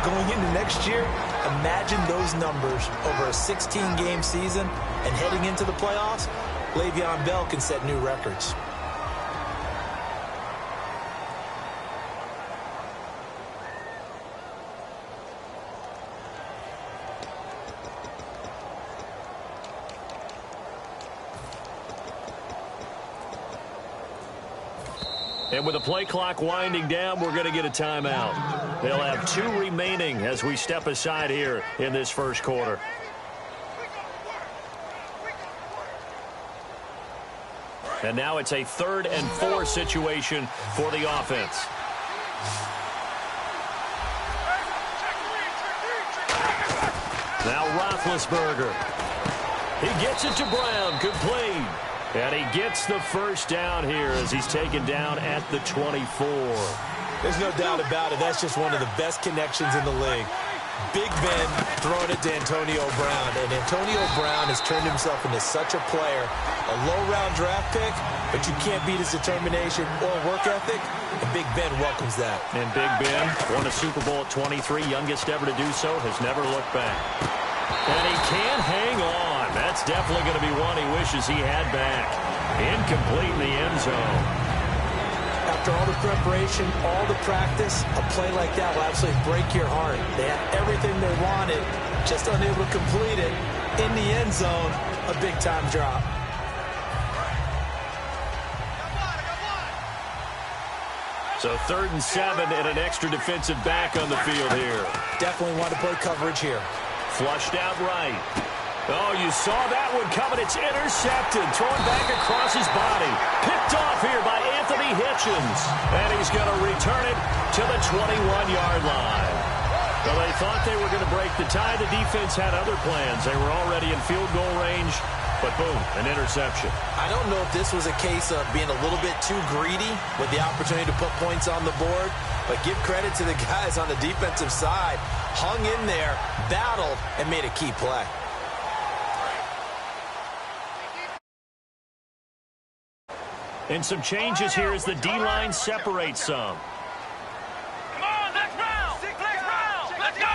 going into next year, imagine those numbers over a 16-game season and heading into the playoffs. Le'Veon Bell can set new records. And with the play clock winding down, we're going to get a timeout. They'll have 2 remaining as we step aside here in this first quarter. And now it's a 3rd and 4 situation for the offense. Now Roethlisberger. He gets it to Brown. Good play. And he gets the first down here as he's taken down at the 24. There's no doubt about it. That's just one of the best connections in the league. Big Ben throwing it to Antonio Brown. And Antonio Brown has turned himself into such a player. A low-round draft pick, but you can't beat his determination or work ethic. And Big Ben welcomes that. And Big Ben won a Super Bowl at 23, youngest ever to do so, has never looked back. And he can't hang on. That's definitely going to be one he wishes he had back. Incomplete in the end zone. After all the preparation, all the practice, a play like that will absolutely break your heart. They had everything they wanted, just unable to complete it. In the end zone, a big-time drop. So 3rd and 7 and an extra defensive back on the field here. Definitely want to play coverage here. Flushed out right. Oh, you saw that one coming. It's intercepted. Thrown back across his body. Picked off here by Anthony Hitchens. And he's going to return it to the 21-yard line. Well, they thought they were going to break the tie. The defense had other plans. They were already in field goal range. But boom, an interception. I don't know if this was a case of being a little bit too greedy with the opportunity to put points on the board. But give credit to the guys on the defensive side. Hung in there, battled, and made a key play. And some changes here as the D-line separates some. Come on, next round! Next round! Let's go!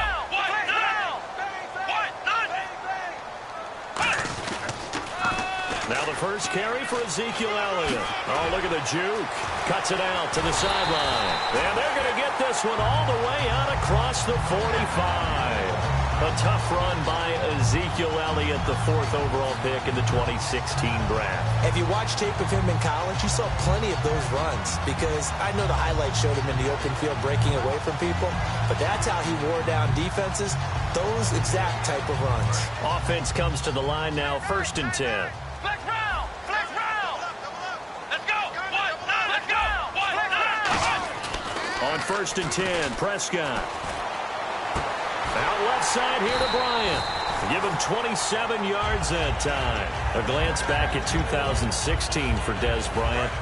Now the first carry for Ezekiel Elliott. Oh, look at the juke. Cuts it out to the sideline. And they're going to get this one all the way out across the 45. A tough run by Ezekiel Elliott, the 4th overall pick in the 2016 draft. If you watched tape of him in college, you saw plenty of those runs because I know the highlights showed him in the open field breaking away from people, but that's how he wore down defenses, those exact type of runs. Offense comes to the line now, 1st and 10. Flex round! Flex round! Let's go! Let's go! On 1st and 10, Prescott. Out left side here to Bryant. Give him 27 yards that time. A glance back at 2016 for Dez Bryant.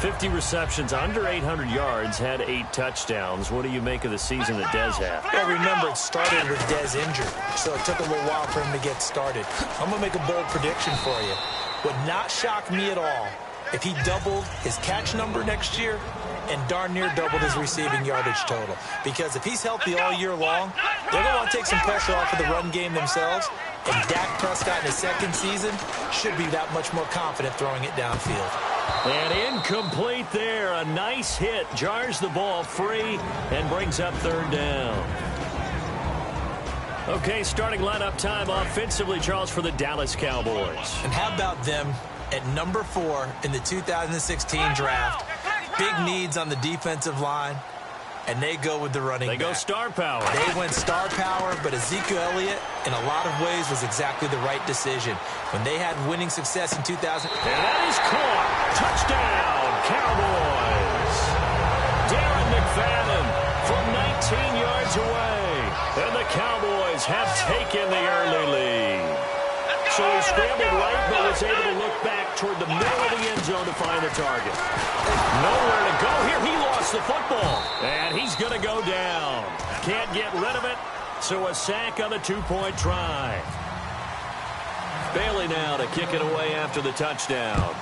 50 receptions, under 800 yards, had 8 touchdowns. What do you make of the season that Dez had? Well, remember, it started with Dez injured, so it took a little while for him to get started. I'm going to make a bold prediction for you. Would not shock me at all if he doubled his catch number next year and darn near doubled his receiving yardage total. Because if he's healthy all year long, they're going to want to take some pressure off of the run game themselves. And Dak Prescott in his 2nd season should be that much more confident throwing it downfield. And incomplete there. A nice hit. Jars the ball free and brings up 3rd down. Okay, starting lineup time offensively, Charles, for the Dallas Cowboys. And how about them at number 4 in the 2016 draft? Big needs on the defensive line, and they go with the running back. They go star power. They went star power, but Ezekiel Elliott, in a lot of ways, was exactly the right decision. When they had winning success in 2000. And that is caught. Touchdown, Cowboys. Darren McFadden from 19 yards away. And the Cowboys have taken the early lead. So he scrambled right, but was able to look back toward the middle of the end zone to find the target. Nowhere to go here. He lost the football. And he's going to go down. Can't get rid of it. So a sack on the 2-point try. Bailey now to kick it away after the touchdown.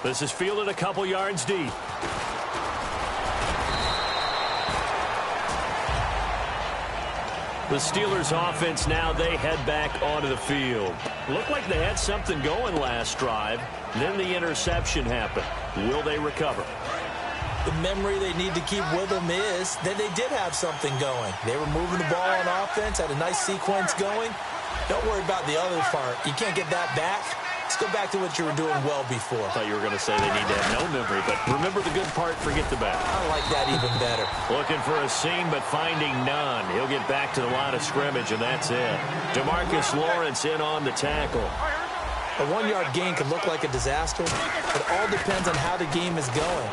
This is fielded a couple yards deep. The Steelers offense now, they head back onto the field. Looked like they had something going last drive. Then the interception happened. Will they recover? The memory they need to keep with them is that they did have something going. They were moving the ball on offense, had a nice sequence going. Don't worry about the other part. You can't get that back. Let's go back to what you were doing well before. I thought you were going to say they need to have no memory, but remember the good part, forget the bad. I like that even better. Looking for a seam, but finding none. He'll get back to the line of scrimmage, and that's it. DeMarcus Lawrence in on the tackle. A 1-yard gain could look like a disaster. It all depends on how the game is going.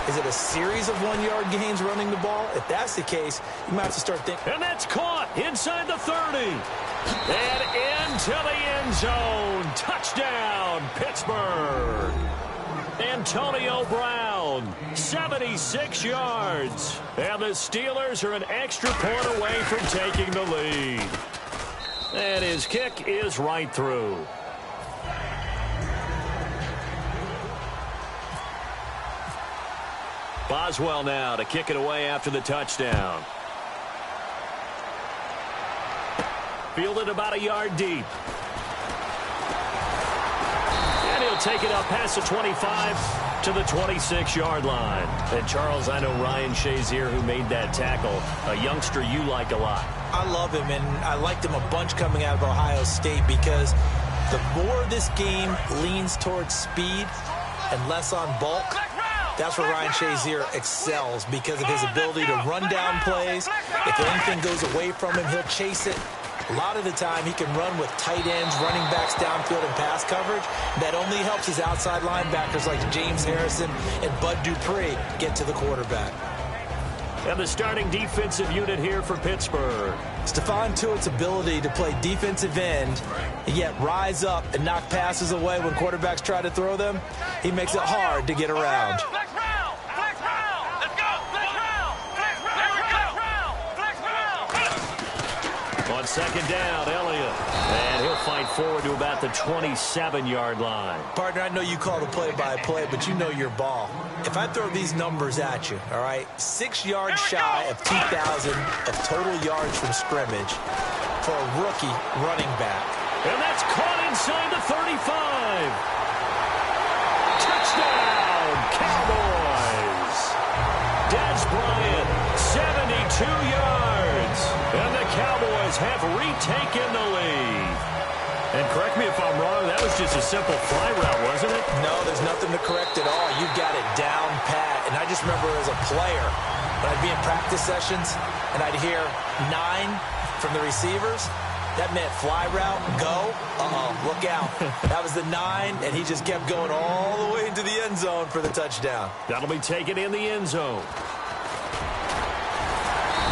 Is it a series of 1-yard gains running the ball? If that's the case, you might have to start thinking. And that's caught inside the 30. And into the end zone. Touchdown, Pittsburgh. Antonio Brown, 76 yards. And the Steelers are an extra point away from taking the lead. And his kick is right through. Boswell now to kick it away after the touchdown. Fielded about a yard deep. And he'll take it up past the 25 to the 26-yard line. And Charles, I know Ryan Shazier, who made that tackle, a youngster you like a lot. I love him, and I liked him a bunch coming out of Ohio State because the more this game leans towards speed and less on bulk, that's where Ryan Shazier excels because of his ability to run down plays. If anything goes away from him, he'll chase it. A lot of the time, he can run with tight ends, running backs downfield, and pass coverage. That only helps his outside linebackers like James Harrison and Bud Dupree get to the quarterback. And the starting defensive unit here for Pittsburgh. Stephon Tuitt's ability to play defensive end and yet rise up and knock passes away when quarterbacks try to throw them, he makes it hard to get around. On second down, Elliott. And he'll fight forward to about the 27-yard line. Partner, I know you call the play-by-play, but you know your ball. If I throw these numbers at you, all right, 6 yards shy of 2,000 of total yards from scrimmage for a rookie running back. And that's caught inside the 35. Touchdown, Cowboys. Dez Bryant, 72 yards. And the Cowboys have retaken the lead. And correct me if I'm wrong, that was just a simple fly route, wasn't it? No, there's nothing to correct at all. You've got it down pat. And I just remember as a player, when I'd be in practice sessions and I'd hear 9 from the receivers, that meant fly route, go, look out. That was the 9, and he just kept going all the way into the end zone for the touchdown. That'll be taken in the end zone.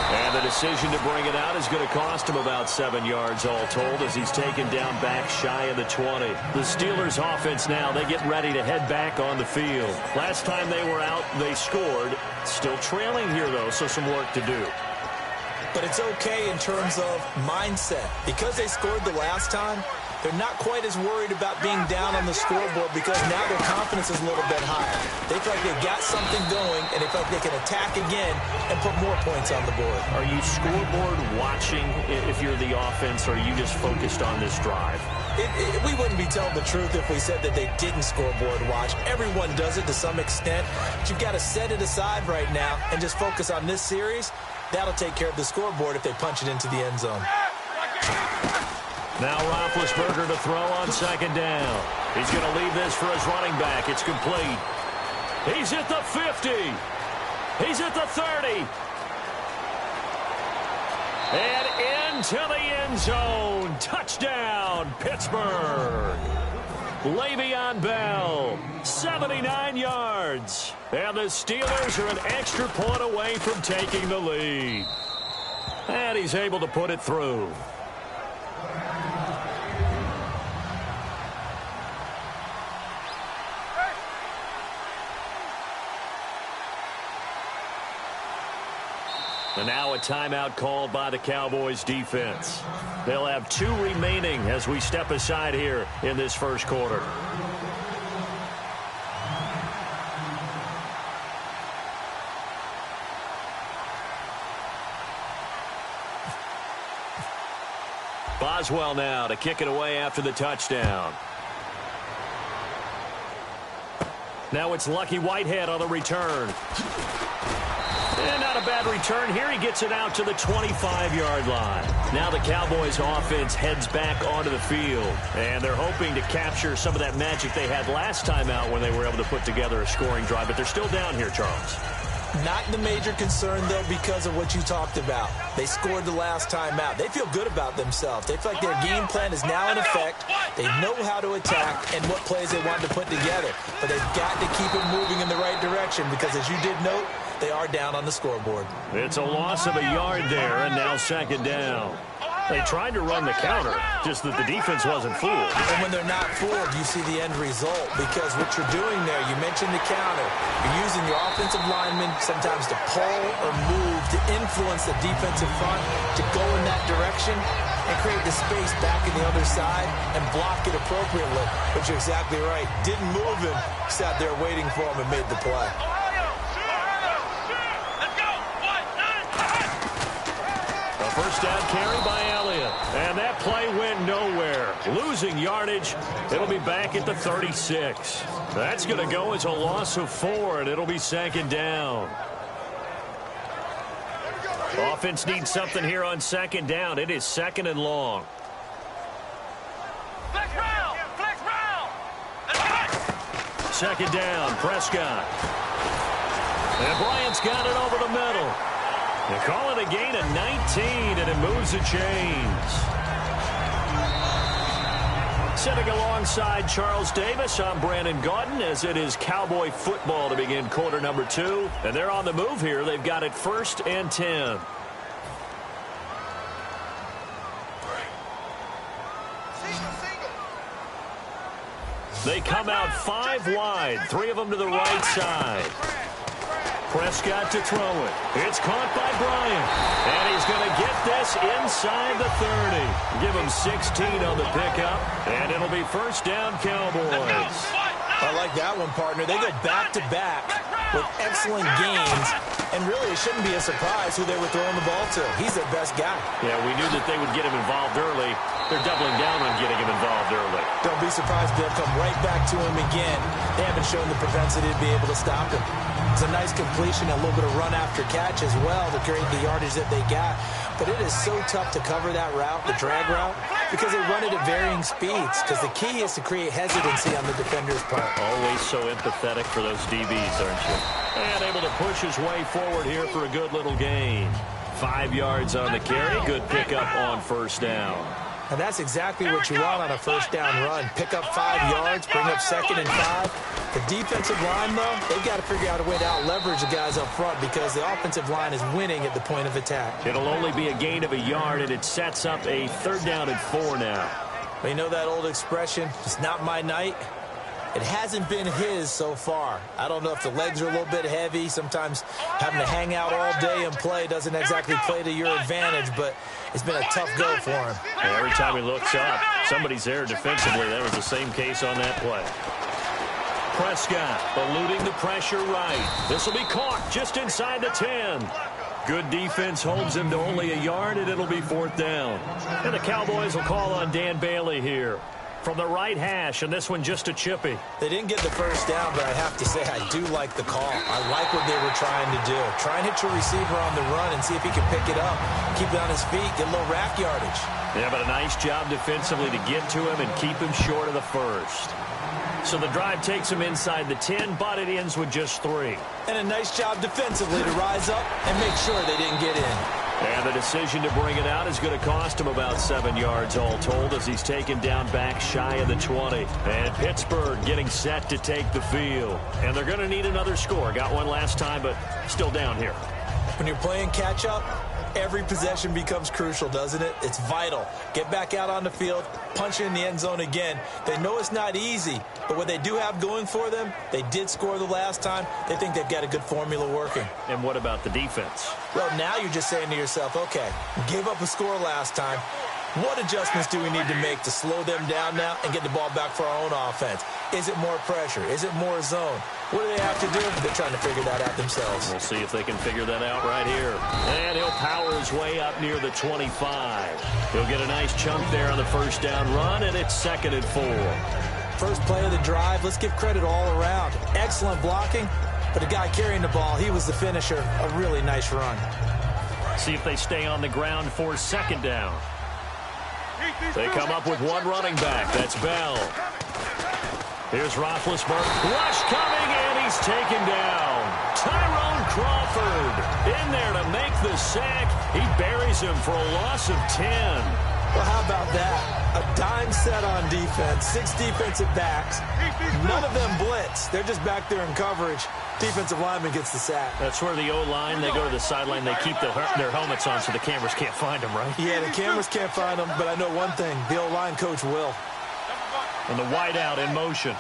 And the decision to bring it out is going to cost him about 7 yards all told as he's taken down back shy of the 20. The Steelers offense now, they get ready to head back on the field. Last time they were out, they scored. Still trailing here, though, so some work to do. But it's okay in terms of mindset. Because they scored the last time, they're not quite as worried about being down on the scoreboard because now their confidence is a little bit higher. They feel like they've got something going, and they feel like they can attack again and put more points on the board. Are you scoreboard watching if you're the offense, or are you just focused on this drive? We wouldn't be telling the truth if we said that they didn't scoreboard watch. Everyone does it to some extent. But you've got to set it aside right now and just focus on this series. That'll take care of the scoreboard if they punch it into the end zone. Now Roethlisberger to throw on second down. He's going to leave this for his running back. It's complete. He's at the 50. He's at the 30. And into the end zone. Touchdown, Pittsburgh. Le'Veon Bell, 79 yards. And the Steelers are an extra point away from taking the lead. And he's able to put it through. And now a timeout called by the Cowboys defense. They'll have 2 remaining as we step aside here in this first quarter. Boswell now to kick it away after the touchdown. Now it's Lucky Whitehead on the return. And not a bad return here. He gets it out to the 25-yard line. Now the Cowboys offense heads back onto the field. And they're hoping to capture some of that magic they had last time out when they were able to put together a scoring drive. But they're still down here, Charles. Not the major concern, though, because of what you talked about. They scored the last time out. They feel good about themselves. They feel like their game plan is now in effect. They know how to attack and what plays they want to put together. But they've got to keep it moving in the right direction because, as you did note, they are down on the scoreboard. It's a loss of a yard there, and now second down. They tried to run the counter, just that the defense wasn't fooled. And when they're not fooled, you see the end result, because what you're doing there, you mentioned the counter. You're using your offensive linemen sometimes to pull or move to influence the defensive front to go in that direction and create the space back in the other side and block it appropriately. But you're exactly right. Didn't move him, sat there waiting for him and made the play. First down carry by Elliott. And that play went nowhere. Losing yardage. It'll be back at the 36. That's going to go as a loss of 4, and it'll be second down. Offense needs something here on second down. It is second and long. Flex round! Flex round! Second down, Prescott. And Bryant's got it over the middle. They call it a gain of 19, and it moves the chains. Sitting alongside Charles Davis, I'm Brandon Gaudin, as it is Cowboy football to begin quarter number 2. And they're on the move here. They've got it 1st and 10. They come out 5 wide, 3 of them to the right side. Prescott to throw it. It's caught by Bryant. And he's going to get this inside the 30. Give him 16 on the pickup. And it'll be first down, Cowboys. I like that one, partner. They go back-to-back with excellent gains. And really, it shouldn't be a surprise who they were throwing the ball to. He's their best guy. Yeah, we knew that they would get him involved early. They're doubling down on getting him involved early. Don't be surprised if they'll come right back to him again. They haven't shown the propensity to be able to stop him. It's a nice completion, a little bit of run after catch as well to create the yardage that they got. But it is so tough to cover that route, the drag route, because they run it at varying speeds. Because the key is to create hesitancy on the defender's part. Always so empathetic for those DBs, aren't you? And able to push his way forward here for a good little gain. 5 yards on the carry. Good pickup on first down. And that's exactly what you want on a first down run. Pick up 5 yards, bring up 2nd and 5. The defensive line, though, they've got to figure out a way to out-leverage the guys up front because the offensive line is winning at the point of attack. It'll only be a gain of a yard, and it sets up a 3rd down and 4 now. You know that old expression, it's not my night? It hasn't been his so far. I don't know if the legs are a little bit heavy. Sometimes having to hang out all day and play doesn't exactly play to your advantage, but it's been a tough go for him. And every time he looks up, somebody's there defensively. That was the same case on that play. Prescott eluding the pressure right. This will be caught just inside the 10. Good defense holds him to only a yard, and it'll be 4th down. And the Cowboys will call on Dan Bailey here. From the right hash, and this one just a chippy. They didn't get the first down, but I have to say I do like the call. I like what they were trying to do. Try and hit your receiver on the run and see if he can pick it up. Keep it on his feet, get a little rack yardage. Yeah, but a nice job defensively to get to him and keep him short of the first. So the drive takes him inside the 10, but it ends with just 3. And a nice job defensively to rise up and make sure they didn't get in. And the decision to bring it out is going to cost him about 7 yards all told as he's taken down back shy of the 20. And Pittsburgh getting set to take the field. And they're going to need another score. Got one last time, but still down here. When you're playing catch-up, every possession becomes crucial, doesn't it? It's vital. Get back out on the field, punch it in the end zone again. They know it's not easy, but what they do have going for them, they did score the last time. They think they've got a good formula working. And what about the defense? Well, now you're just saying to yourself, okay, gave up a score last time. What adjustments do we need to make to slow them down now and get the ball back for our own offense? Is it more pressure? Is it more zone? What do they have to do? They're trying to figure that out themselves. We'll see if they can figure that out right here. And he'll power his way up near the 25. He'll get a nice chunk there on the first down run, and it's 2nd and 4. First play of the drive, let's give credit all around. Excellent blocking, but the guy carrying the ball, he was the finisher. A really nice run. See if they stay on the ground for 2nd down. They come up with one running back. That's Bell. Here's Roethlisberger. Rush coming, and he's taken down. Tyrone Crawford in there to make the sack. He buries him for a loss of 10. Well, how about that? A dime set on defense. 6 defensive backs. None of them blitz. They're just back there in coverage. Defensive lineman gets the sack. That's where the O-line, they go to the sideline, they keep their helmets on so the cameras can't find them, right? Yeah, the cameras can't find them, but I know one thing. The O-line coach will. And the wideout in motion.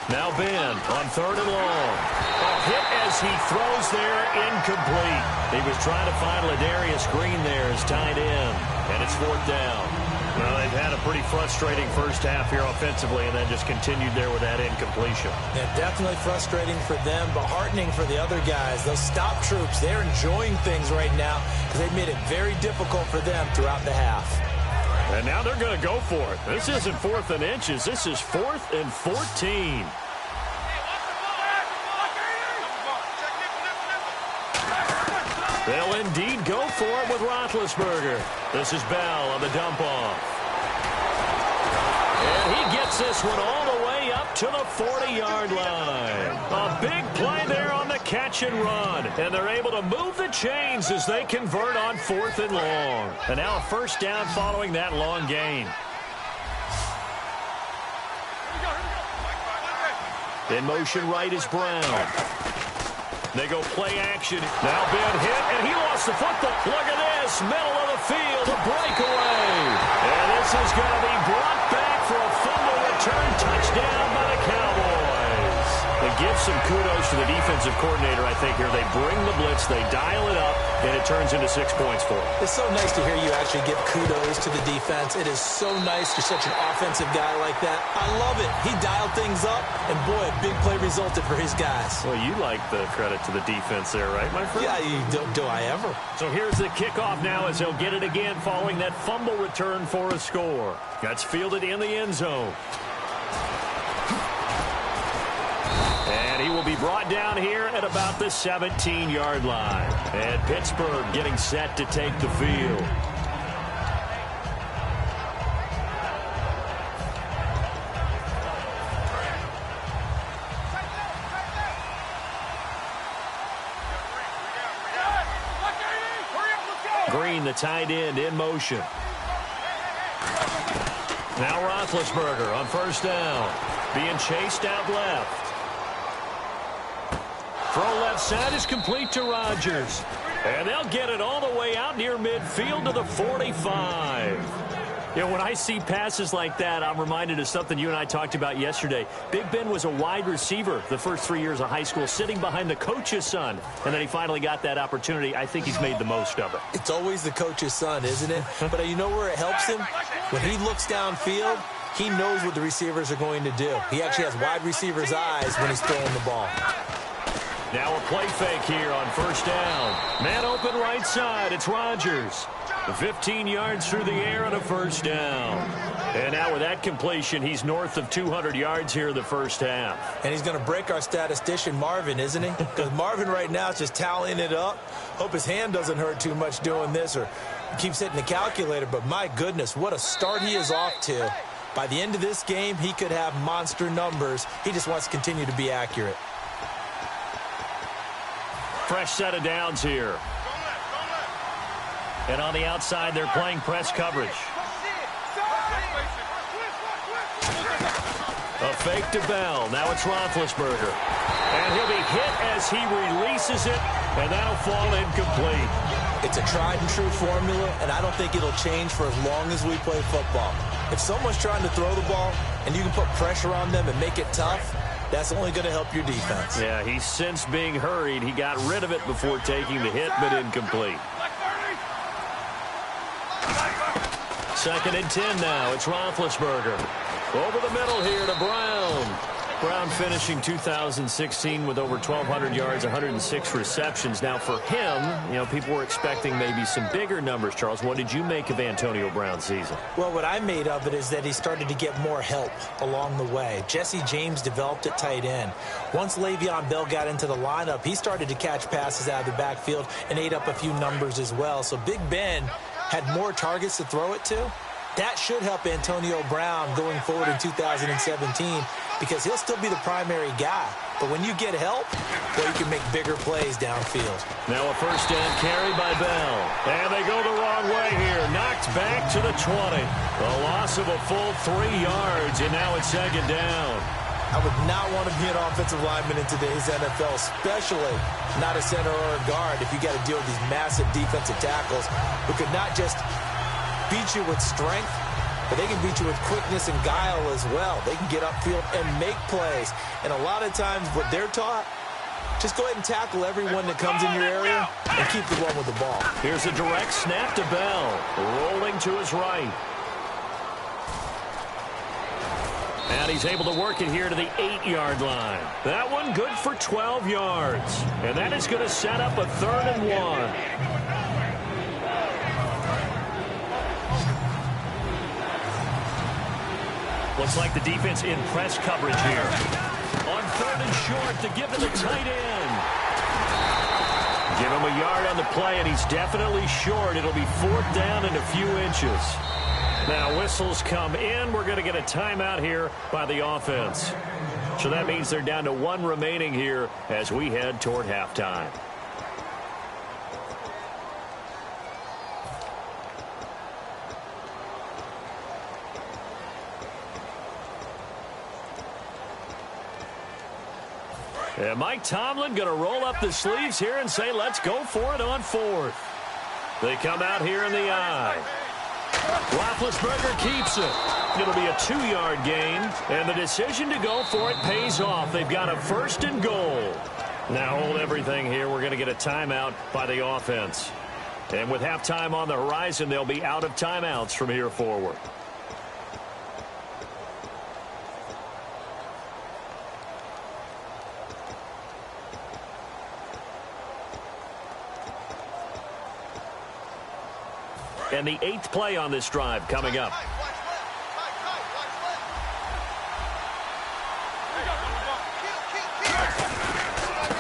Now Ben on 3rd and long. A hit as he throws there, incomplete. He was trying to find Ladarius Green there as tight end, and it's 4th down. Well, they've had a pretty frustrating first half here offensively, and then just continued there with that incompletion. Yeah, definitely frustrating for them, but heartening for the other guys. Those stop troops, they're enjoying things right now because they've made it very difficult for them throughout the half. And now they're going to go for it. This isn't 4th and inches. This is 4th and 14. They'll indeed go for it with Roethlisberger. This is Bell on the dump-off. And he gets this one all the way up to the 40-yard line. A big play there on the catch and run. And they're able to move the chains as they convert on 4th and long. And now a first down following that long gain. In motion right is Brown. They go play action. Now Ben hit, and he lost the football. Look at this, middle of the field, a breakaway. And this is going to be brought back for a fumble return touchdown by the Cowboys. And give some kudos to the defensive coordinator, I think, here. They bring the blitz, they dial it up, and it turns into 6 points for them. It's so nice to hear you actually give kudos to the defense. It is so nice you're such an offensive guy like that. I love it. He dialed things up, and boy, a big play resulted for his guys. Well, you like the credit to the defense there, right, my friend? Yeah, do I ever. So here's the kickoff now as he'll get it again following that fumble return for a score. That's fielded in the end zone. And he will be brought down here at about the 17-yard line. And Pittsburgh getting set to take the field. Green, the tight end, in motion. Now Roethlisberger on first down. Being chased out left. Throw left side is complete to Rodgers. And they'll get it all the way out near midfield to the 45. You know, when I see passes like that, I'm reminded of something you and I talked about yesterday. Big Ben was a wide receiver the first 3 years of high school, sitting behind the coach's son. And then he finally got that opportunity. I think he's made the most of it. It's always the coach's son, isn't it? But you know where it helps him? When he looks downfield, he knows what the receivers are going to do. He actually has wide receivers' eyes when he's throwing the ball. Now a play fake here on first down. Man open right side. It's Rodgers. 15 yards through the air and a first down. And now with that completion, he's north of 200 yards here in the first half. And he's going to break our statistician, Marvin, isn't he? Because Marvin right now is just tallying it up. Hope his hand doesn't hurt too much doing this or keeps hitting the calculator. But my goodness, what a start he is off to. By the end of this game, he could have monster numbers. He just wants to continue to be accurate. Fresh set of downs here. And on the outside, they're playing press coverage. A fake to Bell. Now it's Roethlisberger. And he'll be hit as he releases it, and that'll fall incomplete. It's a tried and true formula, and I don't think it'll change for as long as we play football. If someone's trying to throw the ball and you can put pressure on them and make it tough, that's only going to help your defense. Yeah, he's since being hurried. He got rid of it before taking the hit, but incomplete. 2nd and 10 now. It's Roethlisberger. Over the middle here to Brown. Brown finishing 2016 with over 1,200 yards, 106 receptions. Now, for him, people were expecting maybe some bigger numbers, Charles. What did you make of Antonio Brown's season? Well, what I made of it is that he started to get more help along the way. Jesse James developed at tight end. Once Le'Veon Bell got into the lineup, he started to catch passes out of the backfield and ate up a few numbers as well. So Big Ben had more targets to throw it to. That should help Antonio Brown going forward in 2017 because he'll still be the primary guy. But when you get help, well, you can make bigger plays downfield. Now a first down carry by Bell. And they go the wrong way here. Knocked back to the 20. A loss of a full 3 yards, and now it's second down. I would not want to be an offensive lineman in today's NFL, especially not a center or a guard if you got to deal with these massive defensive tackles who could not just beat you with strength, but they can beat you with quickness and guile as well. They can get upfield and make plays. And a lot of times what they're taught, just go ahead and tackle everyone that comes in your area and keep the one with the ball. Here's a direct snap to Bell, rolling to his right. And he's able to work it here to the 8-yard line. That one good for 12 yards. And that is going to set up a 3rd and 1. Looks like the defense in press coverage here. On 3rd and short to give to the tight end. Give him a yard on the play, and he's definitely short. It'll be 4th down and a few inches. Now whistles come in. We're going to get a timeout here by the offense. So that means they're down to 1 remaining here as we head toward halftime. And Mike Tomlin going to roll up the sleeves here and say, let's go for it on 4th. They come out here in the eye. Roethlisberger keeps it. It'll be a 2-yard gain, and the decision to go for it pays off. They've got a 1st and goal. Now hold everything here. We're going to get a timeout by the offense. And with halftime on the horizon, they'll be out of timeouts from here forward. And the 8th play on this drive coming up.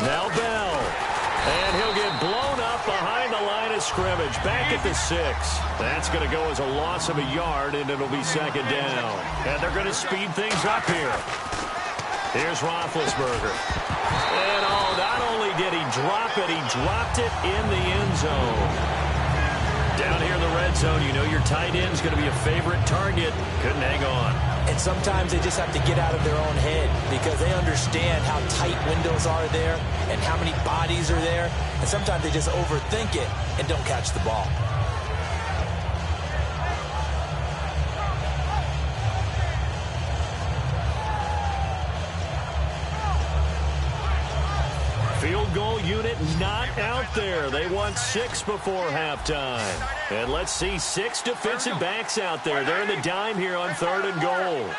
Now Bell. And he'll get blown up behind the line of scrimmage. Back at the 6. That's going to go as a loss of a yard, and it'll be 2nd down. And they're going to speed things up here. Here's Roethlisberger. And not only did he drop it, he dropped it in the end zone. Down here in the red zone, you know your tight end's going to be a favorite target. Couldn't hang on. And sometimes they just have to get out of their own head because they understand how tight windows are there and how many bodies are there. And sometimes they just overthink it and don't catch the ball. Field goal unit not out there. They want 6 before halftime. And let's see 6 defensive backs out there. They're in the dime here on 3rd and goal.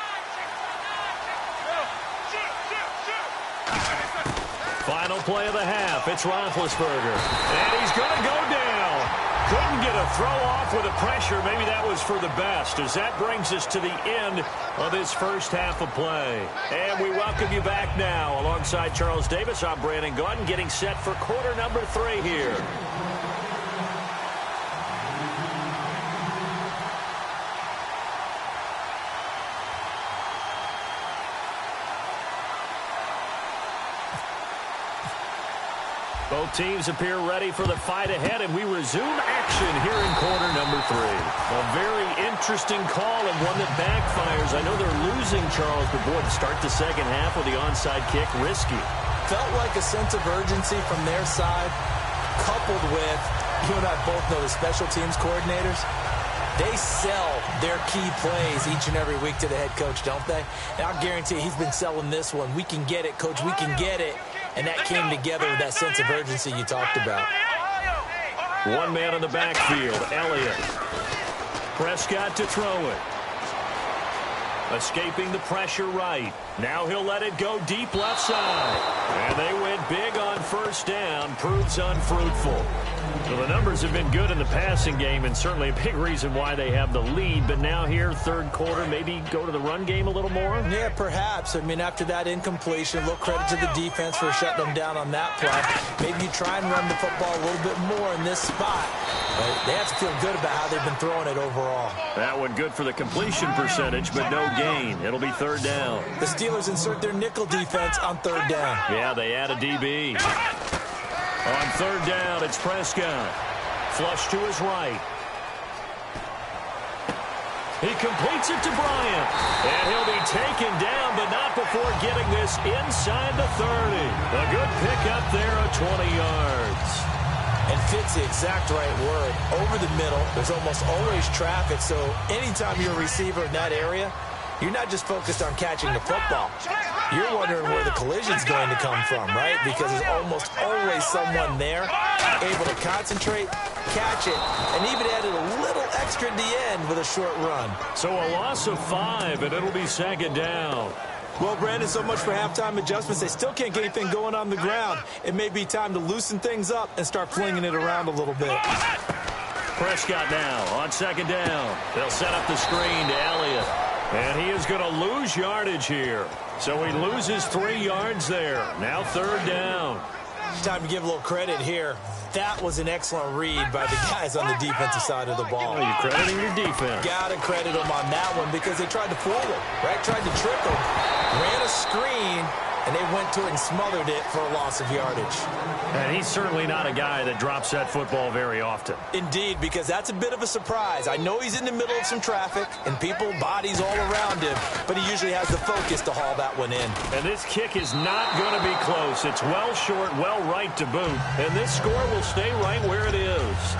Final play of the half. It's Roethlisberger. And he's going to go down. Couldn't get a throw off with the pressure. Maybe that was for the best, as that brings us to the end of this first half of play. And we welcome you back now. Alongside Charles Davis, I'm Brandon Gaudin, getting set for quarter number 3 here. Both teams appear ready for the fight ahead, and we resume action here in quarter number 3. A very interesting call and one that backfires. I know they're losing, Charles, but boy, to start the second half with the onside kick, risky. Felt like a sense of urgency from their side, coupled with, you and I both know the special teams coordinators. They sell their key plays each and every week to the head coach, don't they? And I'll guarantee he's been selling this one. We can get it, coach, we can get it. And that came together with that sense of urgency you talked about. One man in the backfield, Elliott. Prescott to throw it. Escaping the pressure right. Now he'll let it go deep left side. And they went big on first down. Proves unfruitful. So the numbers have been good in the passing game, and certainly a big reason why they have the lead. But now here, third quarter, maybe go to the run game a little more? Yeah, perhaps. I mean, after that incompletion, a little credit to the defense for shutting them down on that play. Maybe you try and run the football a little bit more in this spot. But they have to feel good about how they've been throwing it overall. That one good for the completion percentage, but no gain. It'll be third down. The Steelers insert their nickel defense on third down. Yeah, they add a DB. On third down, it's Prescott. Flush to his right. He completes it to Bryant. And he'll be taken down, but not before getting this inside the 30. A good pickup there of 20 yards. And fits the exact right word. Over the middle, there's almost always traffic, so anytime you're a receiver in that area, you're not just focused on catching the football. You're wondering where the collision's going to come from, right? Because there's almost always someone there able to concentrate, catch it, and even added a little extra at the end with a short run. So a loss of 5, and it'll be second down. Well, Brandon, so much for halftime adjustments. They still can't get anything going on the ground. It may be time to loosen things up and start flinging it around a little bit. Prescott now on second down. They'll set up the screen to Elliott. And he is going to lose yardage here. So he loses 3 yards there. Now third down. Time to give a little credit here. That was an excellent read by the guys on the defensive side of the ball. Oh, you're crediting your defense. Got to credit them on that one because they tried to fool him, right? Tried to trick him. Ran a screen, and they went to it and smothered it for a loss of yardage. And he's certainly not a guy that drops that football very often. Indeed, because that's a bit of a surprise. I know he's in the middle of some traffic and people, bodies all around him, but he usually has the focus to haul that one in. And this kick is not going to be close. It's well short, well right to boot. And this score will stay right where it is.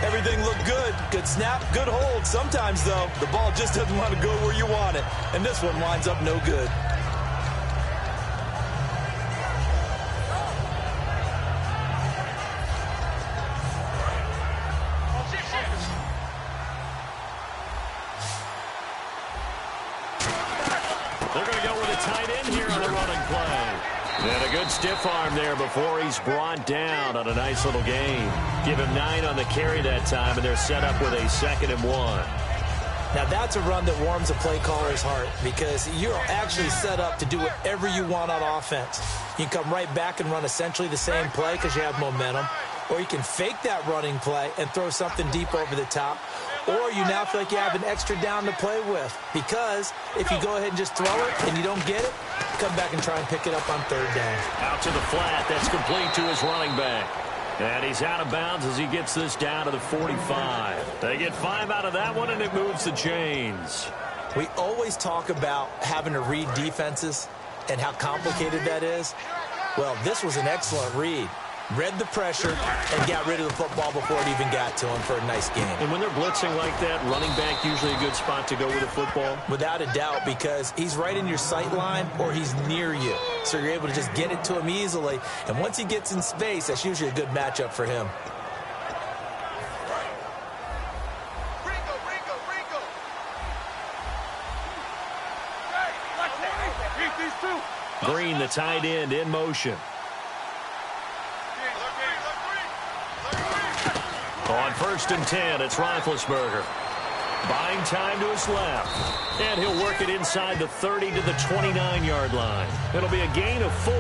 Everything looked good. Good snap, good hold. Sometimes, though, the ball just doesn't want to go where you want it. And this one winds up no good. They're going to go with a tight end here on the running play. And a good stiff arm there before he's brought down on a nice little gain. Give him 9 on the carry that time, and they're set up with a 2nd and 1. Now, that's a run that warms a play caller's heart because you're actually set up to do whatever you want on offense. You can come right back and run essentially the same play because you have momentum, or you can fake that running play and throw something deep over the top, or you now feel like you have an extra down to play with because if you go ahead and just throw it and you don't get it, come back and try and pick it up on third down. Out to the flat. That's complete to his running back. And he's out of bounds as he gets this down to the 45. They get 5 out of that one, and it moves the chains. We always talk about having to read defenses and how complicated that is. Well, this was an excellent read. Read the pressure and got rid of the football before it even got to him for a nice game. And when they're blitzing like that, running back usually a good spot to go with the football? Without a doubt, because he's right in your sight line or he's near you. So you're able to just get it to him easily. And once he gets in space, that's usually a good matchup for him. Green, the tight end, in motion. On 1st and 10, it's Roethlisberger. Buying time to his left. And he'll work it inside the 30 to the 29-yard line. It'll be a gain of 4,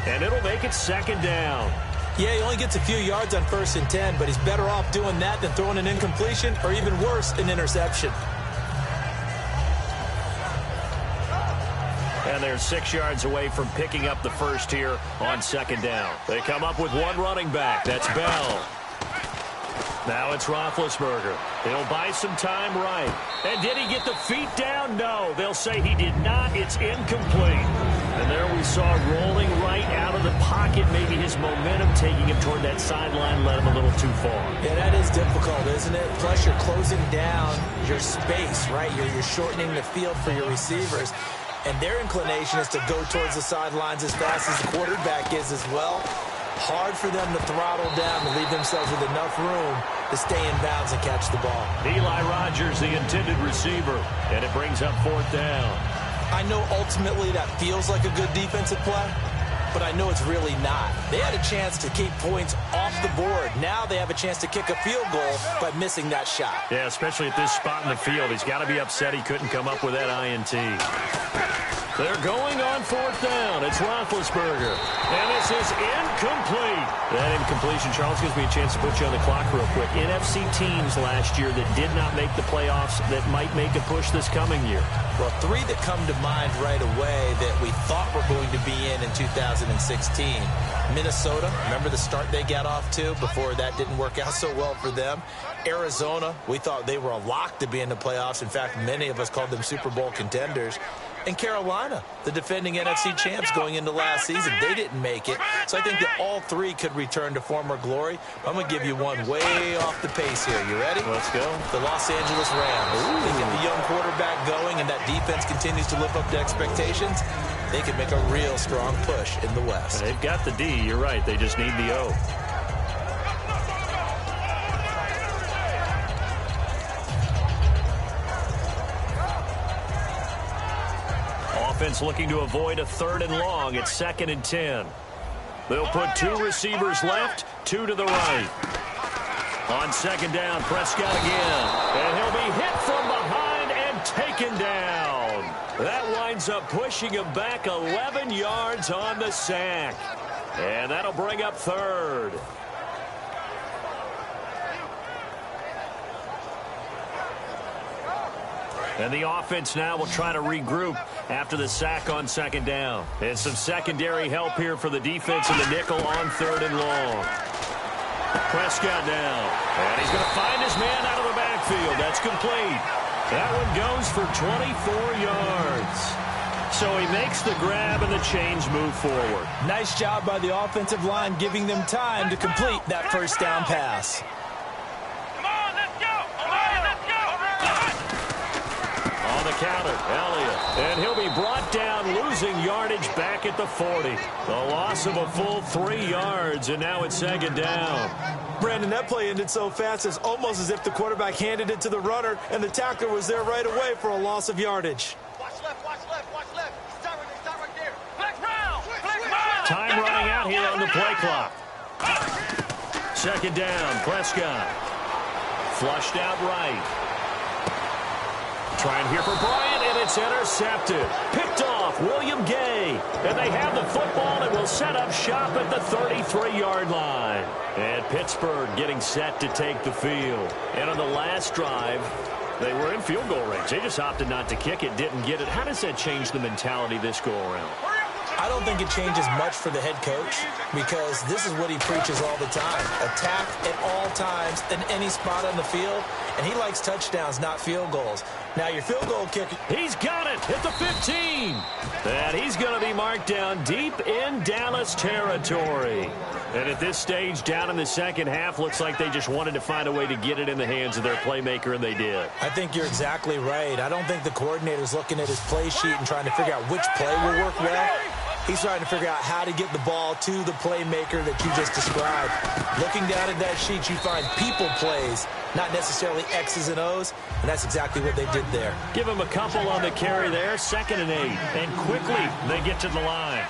and it'll make it 2nd down. Yeah, he only gets a few yards on 1st and 10, but he's better off doing that than throwing an incompletion or even worse, an interception. And they're 6 yards away from picking up the first here on 2nd down. They come up with one running back. That's Bell. Now it's Roethlisberger. He'll buy some time right. And did he get the feet down? No. They'll say he did not. It's incomplete. And there we saw rolling right out of the pocket. Maybe his momentum taking him toward that sideline led him a little too far. Yeah, that is difficult, isn't it? Plus, you're closing down your space, right? You're shortening the field for your receivers. And their inclination is to go towards the sidelines as fast as the quarterback is as well. Hard for them to throttle down and leave themselves with enough room to stay in bounds and catch the ball. Eli Rogers, the intended receiver, and it brings up 4th down. I know ultimately that feels like a good defensive play, but I know it's really not. They had a chance to keep points off the board. Now they have a chance to kick a field goal by missing that shot. Yeah, especially at this spot in the field. He's got to be upset he couldn't come up with that INT. They're going on 4th down. It's Roethlisberger. And this is incomplete. That incompletion, Charles, gives me a chance to put you on the clock real quick. NFC teams last year that did not make the playoffs that might make a push this coming year. Well, 3 that come to mind right away that we thought were going to be in 2016. Minnesota, remember the start they got off to before that didn't work out so well for them. Arizona, we thought they were a lock to be in the playoffs. In fact, many of us called them Super Bowl contenders. And Carolina, the defending NFC champs going into last season, they didn't make it. So I think that all 3 could return to former glory. I'm going to give you one way off the pace here. You ready? Let's go. The Los Angeles Rams. They get the young quarterback going, and that defense continues to live up to expectations. They can make a real strong push in the West. They've got the D. You're right. They just need the O. Offense looking to avoid a 3rd and long. It's 2nd and 10. They'll put 2 receivers left, 2 to the right. On 2nd down, Prescott again. And he'll be hit from behind and taken down. That winds up pushing him back 11 yards on the sack. And that'll bring up 3rd. And the offense now will try to regroup after the sack on 2nd down. And some secondary help here for the defense in the nickel on 3rd and long. Prescott now. And he's going to find his man out of the backfield. That's complete. That one goes for 24 yards. So he makes the grab and the chains move forward. Nice job by the offensive line giving them time to complete that 1st down pass. Counter, Elliott, and he'll be brought down, losing yardage back at the 40. The loss of a full 3 yards, and now it's 2nd down. Brandon, that play ended so fast, it's almost as if the quarterback handed it to the runner, and the tackler was there right away for a loss of yardage. Watch left, watch left, watch left. Start right there. Flex round, flex round. Time running out here on the play clock. 2nd down, Prescott. Flushed out right. Trying here for Bryant, and it's intercepted. Picked off, William Gay. And they have the football and will set up shop at the 33-yard line. And Pittsburgh getting set to take the field. And on the last drive, they were in field goal range. They just opted not to kick it, didn't get it. How does that change the mentality this go-around? I don't think it changes much for the head coach because this is what he preaches all the time. Attack at all times in any spot on the field, and he likes touchdowns, not field goals. Now, your field goal kicker... He's got it at the 15. And he's going to be marked down deep in Dallas territory. And at this stage, down in the 2nd half, looks like they just wanted to find a way to get it in the hands of their playmaker, and they did. I think you're exactly right. I don't think the coordinator's looking at his play sheet and trying to figure out which play will work well. He's trying to figure out how to get the ball to the playmaker that you just described. Looking down at that sheet, you find people plays, not necessarily X's and O's, and that's exactly what they did there. Give him a couple on the carry there, 2nd and 8, and quickly they get to the line.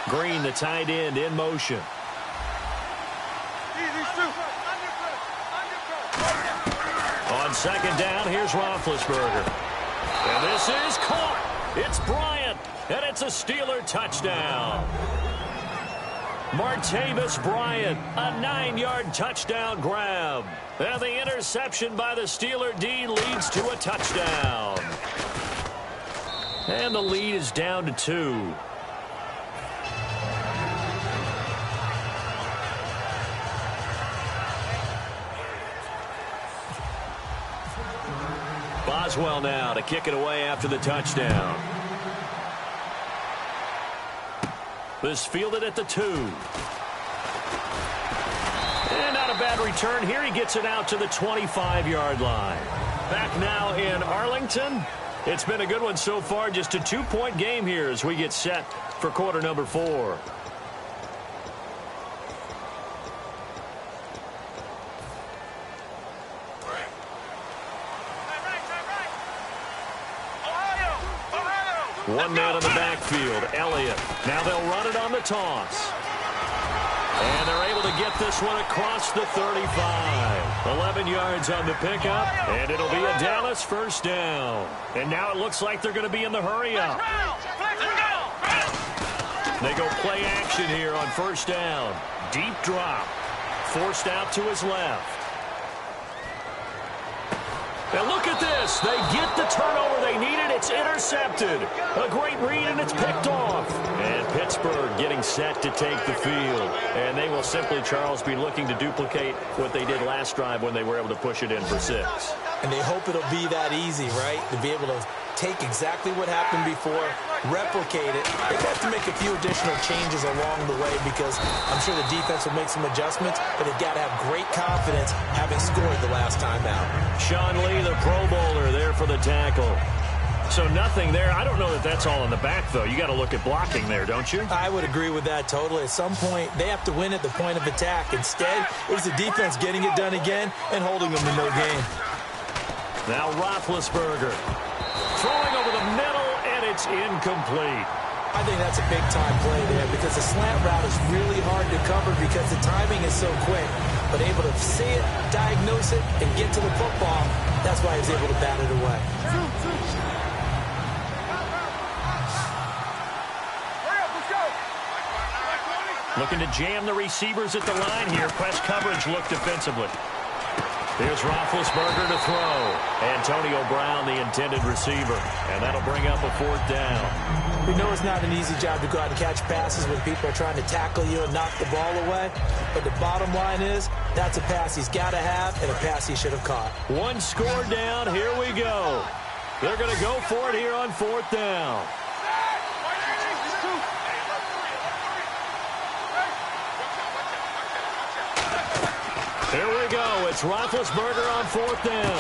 Green, the tight end, in motion. On 2nd down, here's Roethlisberger. And this is caught. It's Bryant, and it's a Steeler touchdown. Martavis Bryant, a 9-yard touchdown grab. And the interception by the Steeler D leads to a touchdown. And the lead is down to 2. Boswell now to kick it away after the touchdown. This fielded at the 2. And not a bad return here. He gets it out to the 25-yard line. Back now in Arlington. It's been a good one so far. Just a 2-point game here as we get set for quarter number 4. One man in the backfield, Elliott. Now they'll run it on the toss. And they're able to get this one across the 35. 11 yards on the pickup, and it'll be a Dallas first down. And now it looks like they're going to be in the hurry-up. They go play action here on first down. Deep drop. Forced out to his left. And look at this. They get the turnover they needed. It's intercepted. A great read, and it's picked off. And Pittsburgh getting set to take the field. And they will simply, Charles, be looking to duplicate what they did last drive when they were able to push it in for 6. And they hope it'll be that easy, right? To be able to take exactly what happened before, replicate it. They've got to make a few additional changes along the way because I'm sure the defense will make some adjustments, but they've got to have great confidence having scored the last time out. Sean Lee, the Pro Bowler, there for the tackle. So nothing there. I don't know that that's all in the back, though. You got to look at blocking there, don't you? I would agree with that totally. At some point, they have to win at the point of attack. Instead, it was the defense getting it done again and holding them in no game. Now Roethlisberger throwing over the middle, and it's incomplete. I think that's a big-time play there because the slant route is really hard to cover because the timing is so quick. But able to see it, diagnose it, and get to the football, that's why he was able to bat it away. Looking to jam the receivers at the line here. Press coverage look defensively. Here's Roethlisberger to throw. Antonio Brown, the intended receiver. And that'll bring up a 4th down. We know it's not an easy job to go out and catch passes when people are trying to tackle you and knock the ball away. But the bottom line is, that's a pass he's got to have and a pass he should have caught. One score down. Here we go. They're going to go for it here on 4th down. Here we go. It's Roethlisberger on 4th down.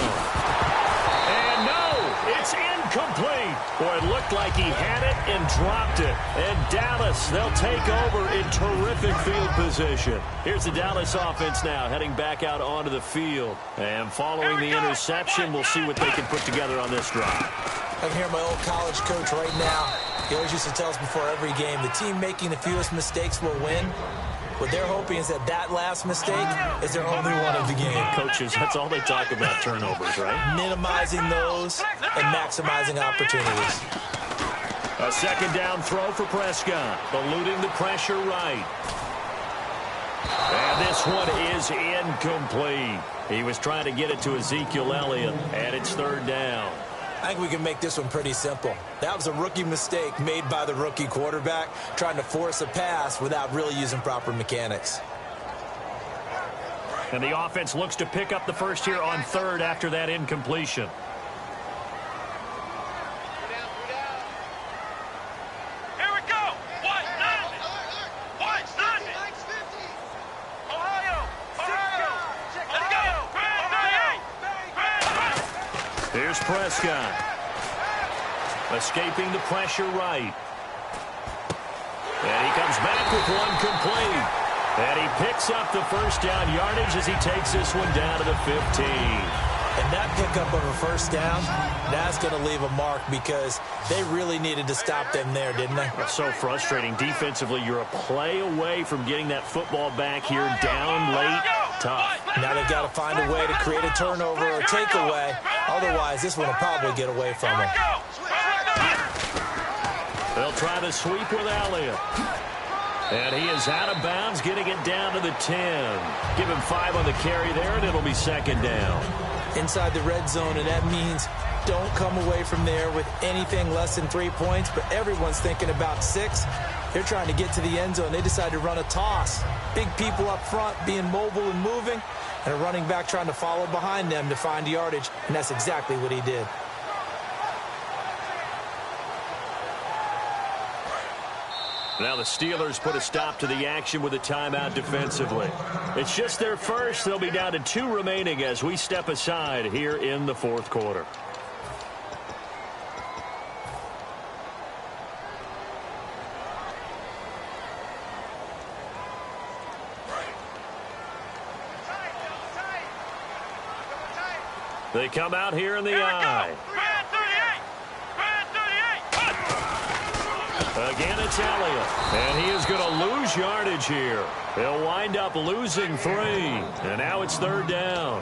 And no, it's incomplete. Boy, it looked like he had it and dropped it. And Dallas, they'll take over in terrific field position. Here's the Dallas offense now heading back out onto the field. And following the interception, we'll see what they can put together on this drive. I can hear my old college coach right now. He always used to tell us before every game, the team making the fewest mistakes will win. What they're hoping is that last mistake is their only one of the game. Coaches, that's all they talk about, turnovers, right? Minimizing those and maximizing opportunities. A 2nd down throw for Prescott, eluding the pressure right. And this one is incomplete. He was trying to get it to Ezekiel Elliott, and it's 3rd down. I think we can make this one pretty simple. That was a rookie mistake made by the rookie quarterback, trying to force a pass without really using proper mechanics. And the offense looks to pick up the first here on 3rd after that incompletion. Here we go. White, nothing. White, nothing. Ohio. Let's go. Here's Prescott. Escaping the pressure right. And he comes back with one complete. And he picks up the first down yardage as he takes this one down to the 15. And that pickup of a first down, that's going to leave a mark because they really needed to stop them there, didn't they? It's so frustrating. Defensively, you're a play away from getting that football back here down late. Tough. Now they've got to find a way to create a turnover or takeaway. Otherwise, this one will probably get away from them. They'll try to sweep with Elliott. And he is out of bounds, getting it down to the 10. Give him 5 on the carry there, and it'll be 2nd down. Inside the red zone, and that means don't come away from there with anything less than 3 points, but everyone's thinking about 6. They're trying to get to the end zone. They decide to run a toss. Big people up front being mobile and moving, and a running back trying to follow behind them to find yardage, and that's exactly what he did. Now the Steelers put a stop to the action with a timeout defensively. It's just their first. They'll be down to 2 remaining as we step aside here in the 4th quarter. They come out here in the eye. Again, it's Elliott. And he is going to lose yardage here. He'll wind up losing 3. And now it's 3rd down.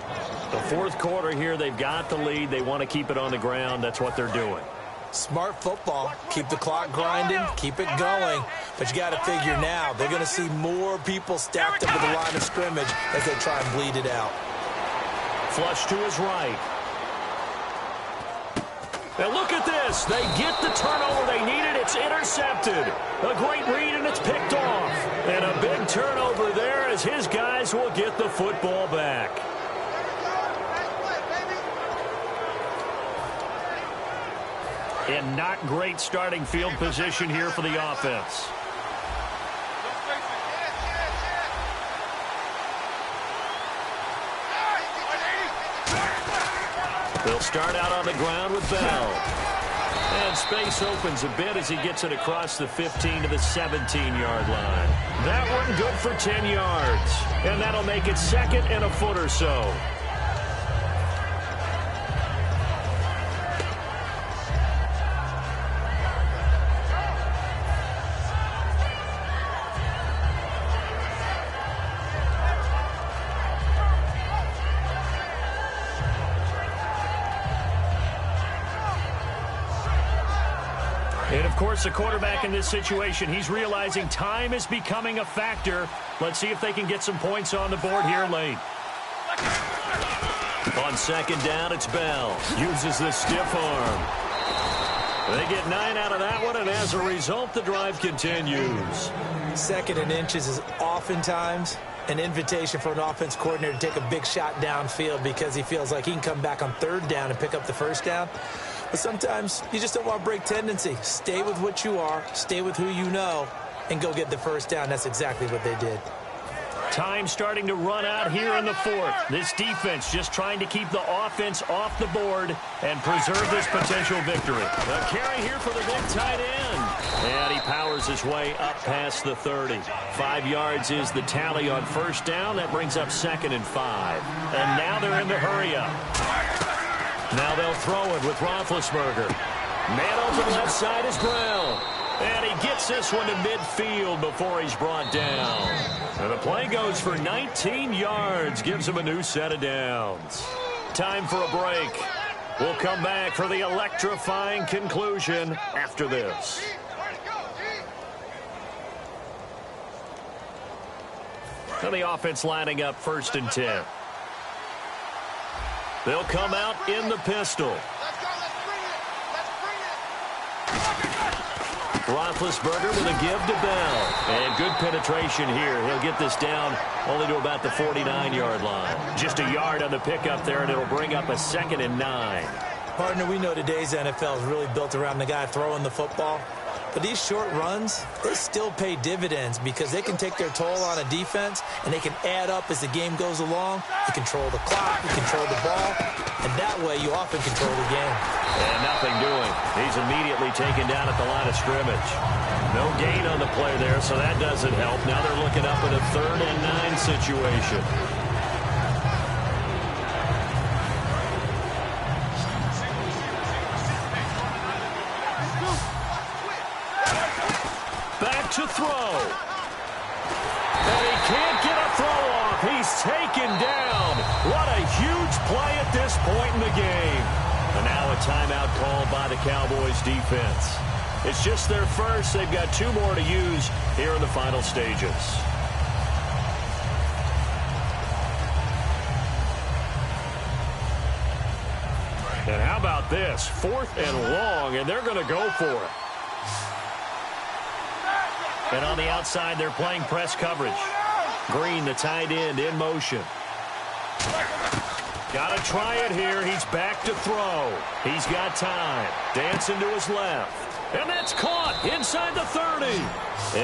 The 4th quarter here, they've got the lead. They want to keep it on the ground. That's what they're doing. Smart football. Keep the clock grinding. Keep it going. But you got to figure now, they're going to see more people stacked up at the line of scrimmage as they try and bleed it out. Flush to his right. And look at this. They get the turnover they needed. It's intercepted. A great read, and it's picked off. And a big turnover there as his guys will get the football back. And not great starting field position here for the offense. They'll start out on the ground with Bell. And space opens a bit as he gets it across the 15 to the 17-yard line. That one good for 10 yards. And that'll make it 2nd and a foot or so. And, of course, the quarterback in this situation, he's realizing time is becoming a factor. Let's see if they can get some points on the board here late. On 2nd down, it's Bell. Uses the stiff arm. They get 9 out of that one, and as a result, the drive continues. 2nd and inches is oftentimes an invitation for an offense coordinator to take a big shot downfield because he feels like he can come back on 3rd down and pick up the 1st down. But sometimes you just don't want to break tendency. Stay with what you are, stay with who you know, and go get the 1st down. That's exactly what they did. Time starting to run out here in the 4th. This defense just trying to keep the offense off the board and preserve this potential victory. A carry here for the big tight end. And he powers his way up past the 30. 5 yards is the tally on 1st down. That brings up 2nd and 5. And now they're in the hurry-up. Now they'll throw it with Roethlisberger. Man open left side is Brown. And he gets this one to midfield before he's brought down. And the play goes for 19 yards. Gives him a new set of downs. Time for a break. We'll come back for the electrifying conclusion after this. And the offense lining up 1st and 10. They'll come out in the pistol. Roethlisberger with a give to Bell. And good penetration here. He'll get this down only to about the 49-yard line. Just a yard on the pickup there, and it'll bring up a 2nd and 9. Partner, we know today's NFL is really built around the guy throwing the football. But these short runs, they still pay dividends because they can take their toll on a defense, and they can add up as the game goes along. You control the clock, you control the ball, and that way you often control the game. And nothing doing. He's immediately taken down at the line of scrimmage. No gain on the play there, so that doesn't help. Now they're looking up at a 3rd and 9 situation. To throw. And he can't get a throw off. He's taken down. What a huge play at this point in the game. And now a timeout called by the Cowboys defense. It's just their first. They've got 2 more to use here in the final stages. And how about this? 4th and long, and they're going to go for it. And on the outside, they're playing press coverage. Green, the tight end, in motion. Got to try it here. He's back to throw. He's got time. Dancing to his left. And that's caught inside the 30.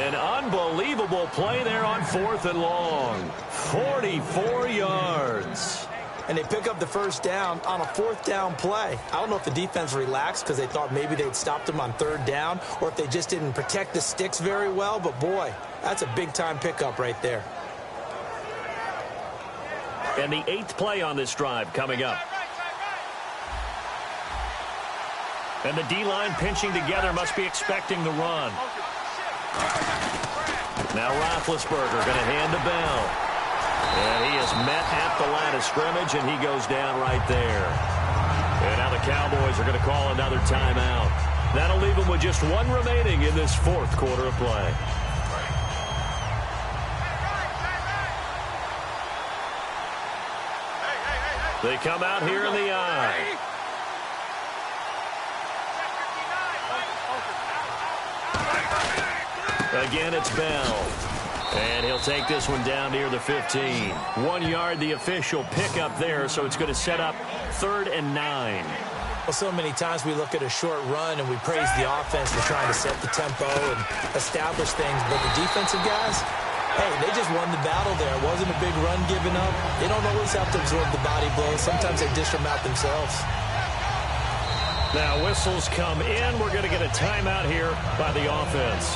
An unbelievable play there on 4th and long. 44 yards. And they pick up the 1st down on a 4th down play. I don't know if the defense relaxed because they thought maybe they'd stopped them on 3rd down or if they just didn't protect the sticks very well. But, boy, that's a big-time pickup right there. And the 8th play on this drive coming up. And the D-line pinching together, must be expecting the run. Now Roethlisberger going to hand to Bell. And he is met at the line of scrimmage, and he goes down right there. And now the Cowboys are going to call another timeout. That'll leave them with just one remaining in this fourth quarter of play. They come out here in the eye. Again, it's Bell. And he'll take this one down near the 15. 1 yard, the official pickup there, so it's going to set up 3rd and 9. Well, so many times we look at a short run and we praise the offense for trying to set the tempo and establish things, but the defensive guys, hey, they just won the battle there. It wasn't a big run given up. They don't always have to absorb the body blows. Sometimes they dish them out themselves. Now whistles come in. We're going to get a timeout here by the offense.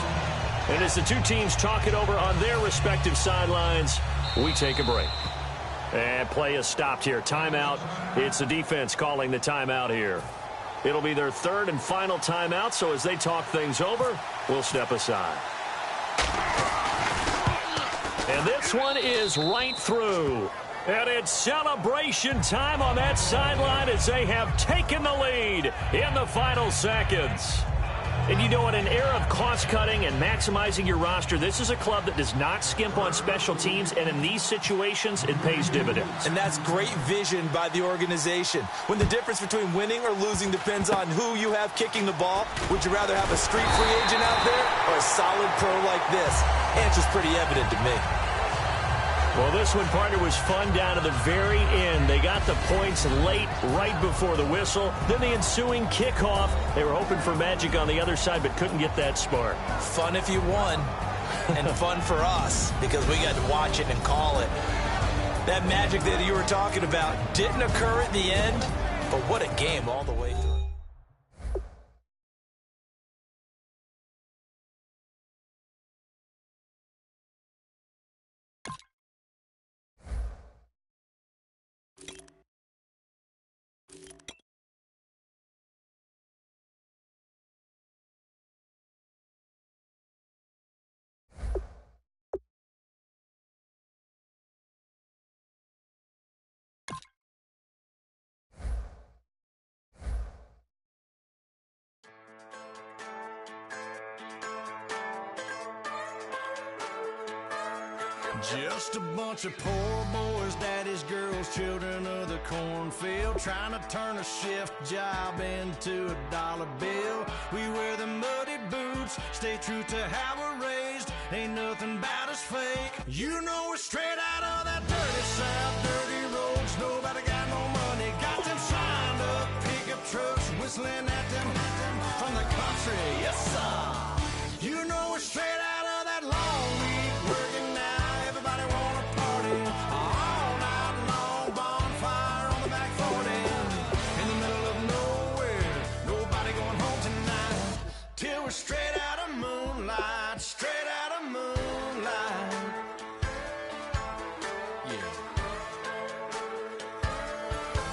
And as the two teams talk it over on their respective sidelines, we take a break. And play is stopped here. Timeout. It's the defense calling the timeout here. It'll be their 3rd and final timeout, so as they talk things over, we'll step aside. And this one is right through. And it's celebration time on that sideline as they have taken the lead in the final seconds. And you know, in an era of cost-cutting and maximizing your roster, this is a club that does not skimp on special teams, and in these situations, it pays dividends. And that's great vision by the organization. When the difference between winning or losing depends on who you have kicking the ball, would you rather have a street free agent out there or a solid pro like this? Answer's pretty evident to me. Well, this one, partner, was fun down to the very end. They got the points late, right before the whistle. Then the ensuing kickoff. They were hoping for magic on the other side, but couldn't get that spark. Fun if you won, and fun for us, because we got to watch it and call it. That magic that you were talking about didn't occur at the end, but what a game all the way through. Just a bunch of poor boys, daddies, girls, children of the cornfield, trying to turn a shift job into a dollar bill. We wear the muddy boots, stay true to how we're raised. Ain't nothing about us fake. You know we're straight out of that dirty South, dirty roads. Nobody got no money, got them signed up pickup trucks, whistling at them from the country. Yes, sir. You know we're straight out of that long week working now. Everybody wanna party all night long, bonfire on the back 40, in the middle of nowhere, nobody going home tonight, till we're straight out of moonlight, straight out of moonlight. Yeah.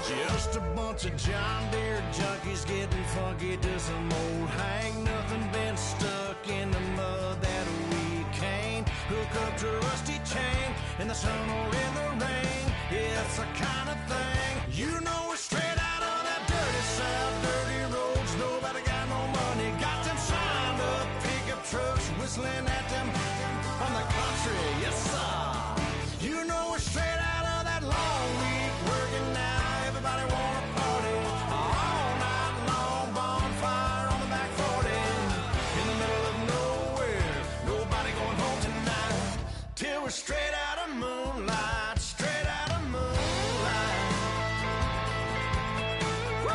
Just a bunch of John Deere junkies getting funky to some old hang, nothing been stuck in the mud that we can't hook up to a rusty chain in the sun or in the rain. It's the kind of thing, you know we're straight out of that dirty South, dirty roads. Nobody got no money, got them signed up pickup trucks, whistling at them from the country. Yes, sir. You know we're straight out of that long week working now. Everybody wanna party all night long, bonfire on the back 40, in the middle of nowhere, nobody going home tonight, till we're straight out of moonlight, straight out of moonlight. Woo!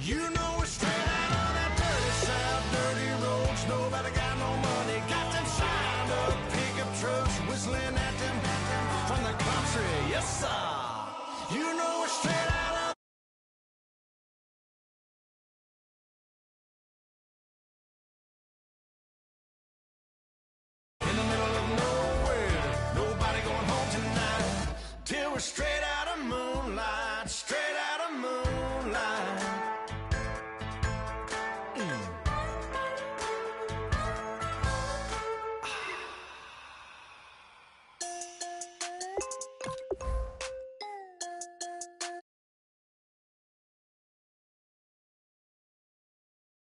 You know we're straight out of that dirty South, dirty roads. Nobody got no money, got them signed till we're straight out of moonlight, straight